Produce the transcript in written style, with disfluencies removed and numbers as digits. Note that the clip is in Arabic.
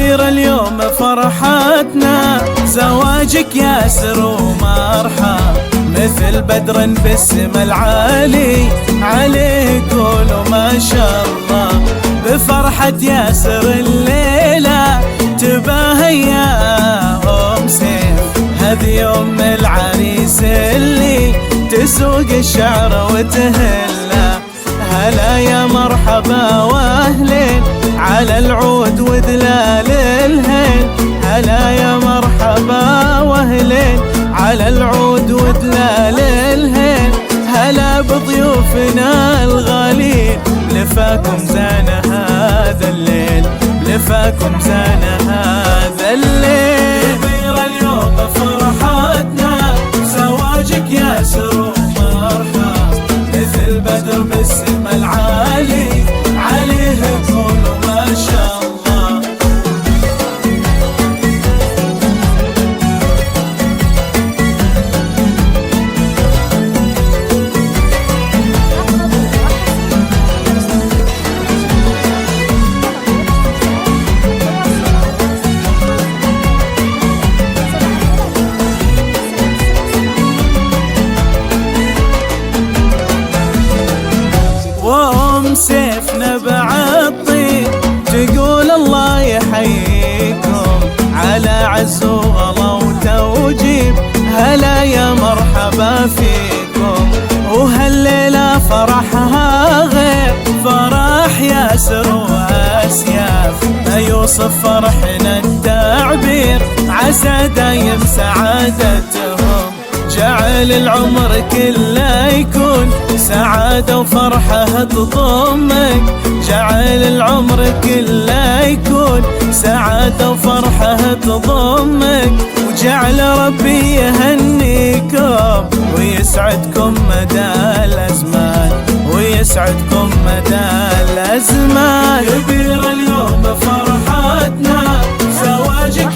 كبير اليوم فرحتنا، زواجك ياسر ومرحب، مثل بدر بالسما العالي، عليه قولوا ما شاء الله. بفرحة ياسر الليلة تباهي يا أم سيف، هذه يوم العريس اللي تسوق الشعر وتهله. هلا يا مرحبا واهلين على العود وذلال الهيل، هلا يا مرحبا واهلين على العود وذلال الهيل. هلا بضيوفنا الغالين، لفاكم زان هذا الليل، لفاكم زان هذا الليل. كبير اليوم فرحتنا، زواجك ياسر ومرحب، مثل بدر بالسما العالي، عليه قولوا ما شاء الله. وأم سيف نبع الطيب تقول الله يحييكم، على عز وغلا وتوجيب، هلا يا مرحبا فيكم. وهالليلة فرحها غير فرح ياسر وأسياف، ما يوصف فرحنا التعبير، عسى دايم سعادتهم. جعل العمر كله يكون سعادة وفرحة تضمك، جعل العمر كله يكون سعادة وفرحة تضمك. وجعل ربي يهنيكم ويسعدكم مدى الأزمان، ويسعدكم مدى الأزمان. كبير اليوم فرحتنا، زواجك